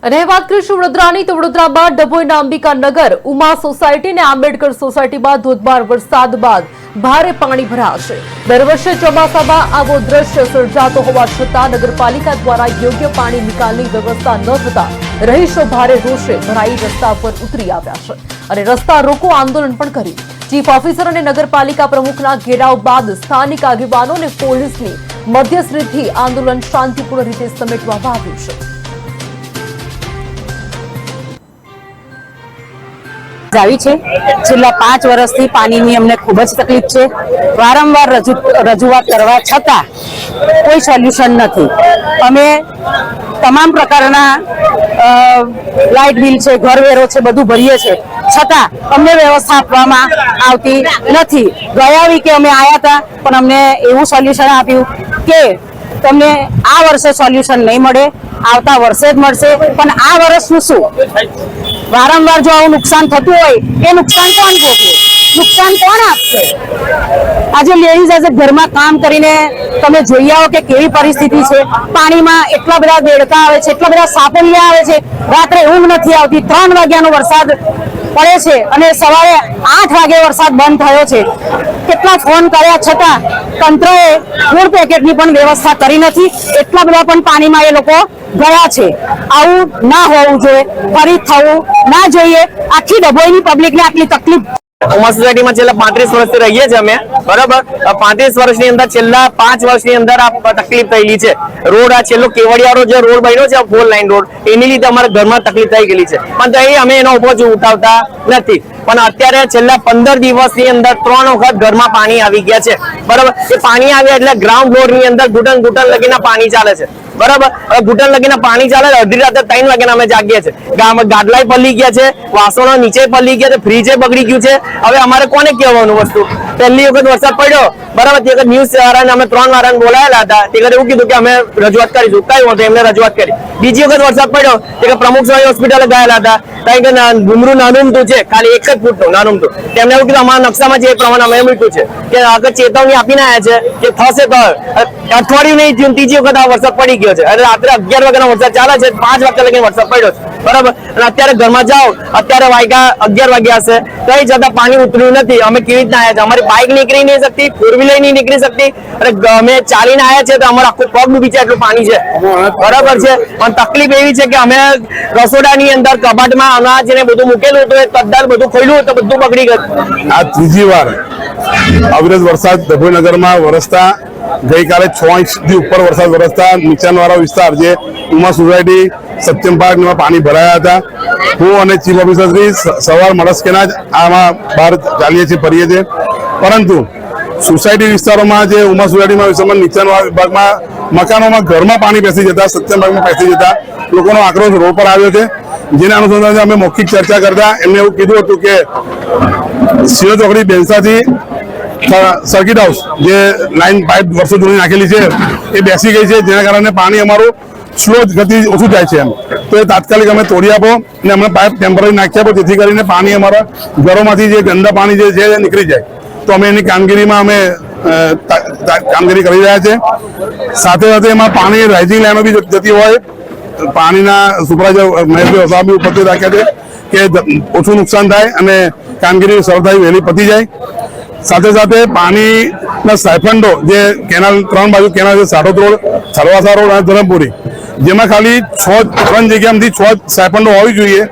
અને વાત કરીશું વડોદરાની તો વડોદરામાં ડભોઈના અંબિકાનગર ઉમા સોસાયટી અને આંબેડકર સોસાયટીમાં ધોધમાર વરસાદ બાદ ભારે પાણી ભરાશે। દર વર્ષે ચોમાસામાં આવો દ્રશ્ય સર્જાતો હોવા છતાં નગરપાલિકા દ્વારા યોગ્ય પાણી નિકાલની વ્યવસ્થા ન થતા રહીશો ભારે રોષે ભરાઈ રસ્તા પર ઉતરી આવ્યા છે અને રસ્તા રોકો આંદોલન પણ કર્યું। ચીફ ઓફિસર અને નગરપાલિકા પ્રમુખના ઘેરાવ બાદ સ્થાનિક આગેવાનો અને પોલીસની મધ્યસ્થીથી આંદોલન શાંતિપૂર્ણ રીતે સમેટવામાં આવ્યું છે। છેલ્લા 5 વર્ષથી પાણીની અમને ખૂબ જ તકલીફ છે। વારંવાર રજૂઆત કરવા છતાં કોઈ સોલ્યુશન નથી। અમે તમામ પ્રકારના લાઇટ બિલ છે, ઘરવેરો છે, બધું ભરીએ છીએ, છતાં અમને વ્યવસ્થા આપવામાં આવતી નથી। ગયા વીકે અમે આવ્યા હતા પણ અમને એવું સોલ્યુશન આપ્યું કે તમને આ વર્ષે સોલ્યુશન નહીં મળે, આવતા વર્ષે જ મળશે। પણ આ વર્ષનું શું? વારંવાર જો આવું નુકસાન થતું હોય એ નુકસાન કોણ ભોગવે? નુકસાન કોણ આપશે? આજે લેડીઝ આજે ઘરમાં કામ કરીને તમે જોઈ આવો કે કેવી પરિસ્થિતિ છે। પાણીમાં એટલા બધા દેડકા આવે છે, એટલા બધા સાપલિયા આવે છે, રાત્રે ઊંઘ નથી આવતી। 3 વાગ્યાનો વરસાદ પડે છે અને સવારે 8 વાગે વરસાદ બંધ થયો છે। કેટલા ફોન કર્યા છતાં તંત્રએ ફૂડ પેકેટની પણ વ્યવસ્થા કરી નથી। એટલા બધા પણ પાણીમાં એ લોકો ગયા છે। આવું ના હોવું જોઈએ, ફરી થવું ના જોઈએ। આખી ડભોઈની પબ્લિકને આટલી તકલીફ ઉમા સોસાયટીમાં છેલ્લા 35 વર્ષથી રહીએ છીએ અમે, બરાબર। 35 વર્ષની અંદર છેલ્લા 5 વર્ષની અંદર આ તકલીફ થયેલી છે। રોડ આ છેલ્લો કેવડિયાનો જે રોડ બન્યો છે 4 લાઈન રોડ, એની લીધે અમારા ઘરમાં તકલીફ થઈ ગયેલી છે, પણ અહીં અમે એનો ઉપર ઉઠાવતા નથી। પણ અત્યારે છેલ્લા 15 દિવસની અંદર 3 વખત ઘરમાં પાણી આવી ગયા છે, બરાબર। એ પાણી આવ્યા એટલે ગ્રાઉન્ડ ફ્લોર ની અંદર ઘૂંટણ લગીના પાણી ચાલે છે, બરાબર। હવે ઘૂંટણ લગીના પાણી ચાલે, અડધી રાતે 3 વાગ્યાના અમે જાગીએ છીએ। ગાડલાય પલળી ગયા છે, વાસણો નીચે પલળી ગયા છે, ફ્રીજે બગડી ગયું છે। હવે અમારે કોને કહેવાનું વસ્તુ? પહેલી વખત વરસાદ પડ્યો, બરાબર, તે વખત ન્યૂઝ વાળાને અમે 3 વાળાને બોલાયેલા હતા, તે વખત એવું કીધું કે અમે રજૂઆત કરીશું, કઈ વાંધો, એમને રજૂઆત કરી। બીજી વખત વરસાદ પડ્યો તે પ્રમુખ સ્વામી હોસ્પિટલે ગયેલા હતા, કારણ કે ડુમરું નાનુમતું છે, ખાલી 1 જ ફૂટનું નાનુમતું। તેમને એવું કીધું અમારા નકશામાં જે પ્રમાણે અમે મૂક્યું છે કે આગળ ચેતવણી આપીને આવ્યા છે કે થશે તો અઠવાડિયું નહીં થયું, ત્રીજી વખત આ વરસાદ પડી ગયો છે અને રાત્રે 11 વાગ્યાનો વરસાદ ચાલે છે, 5 વાગ્યા લગી વરસાદ પડ્યો છે, બરાબર। અને અત્યારે ઘરમાં જાઓ, અત્યારે 11 વાગ્યા હશે, કઈ જતા પાણી ઉતર્યું નથી। અમે કેવી રીતના આવ્યા છે? અમારી બાઇક નીકળી નહીં શકતી, 4 વ્હીલર નહીં નીકળી શકતી, અને અમે ચાલીને આવ્યા છે તો અમારો આખો પગ ડૂબી જાય એટલું પાણી છે, બરાબર છે। પણ તકલીફ એવી છે કે અમે રસોડાની અંદર કબાટમાં અનાજ ને બધું મૂકેલું હતું, તદ્દન બધું ખોલ્યું તો બધું બગડી ગયું। આ ત્રીજી વાર અવિરત વરસાદ ડભોઈનગરમાં વરસતા, ગઈકાલે 6 ઇંચથી ઉપર વરસાદ વરસતા નીચાણવાળા વિસ્તાર જે ઉમા સોસાયટી, સત્યમ પાર્કમાં પાણી ભરાયા હતા। હું અને ચીફ ઓફિસર શ્રી સવાર મળસ્કેના જ આમાં બહાર ચાલીએ છીએ, ફરીએ છીએ, પરંતુ સોસાયટી વિસ્તારોમાં જે ઉમા સોસાયટીમાં વિસ્તારમાં નીચાણવાળા વિભાગમાં મકાનોમાં ઘરમાં પાણી બેસી જતા, સત્યમ પાર્કમાં બેસી જતા લોકોનો આક્રોશ રોડ પર આવ્યો છે। જેના અનુસંધાને અમે મૌખિક ચર્ચા કરતા એમને એવું કીધું હતું કે સિંહ ચોકડી બેલસાથી સર્કિટ હાઉસ જે લાઈન પાઇપ વર્ષો જૂની નાખેલી છે એ બેસી ગઈ છે, જેના કારણે પાણી અમારું સ્લો ગતિ ઓછું જાય છે, તો એ તાત્કાલિક અમે તોડી આપો અને અમે પાઇપ ટેમ્પરરી નાખી આપો, જેથી કરીને પાણી અમારા ઘરોમાંથી જે ગંદા પાણી જે છે નીકળી જાય। તો અમે એની કામગીરીમાં અમે કામગીરી કરી રહ્યા છે। સાથે સાથે એમાં પાણી રાઇઝિંગ લાઈનો બી જતી હોય, પાણીના સુપરવાઇઝર મહેશભાઈ સાહેબ ઉપસ્થિત રાખ્યા છે કે ઓછું નુકસાન થાય અને કામગીરી સરળતાથી વહેલી પતી જાય। સાથે સાથે પાણીના સાયફંડો જે કેનાલ 3 બાજુ કેનાલ છે, સાડોદ રોડ, થલવાસા રોડ અને ધરમપુરી, જેમાં ખાલી 3 જગ્યામાંથી 6 સાયફંડો હોવી જોઈએ,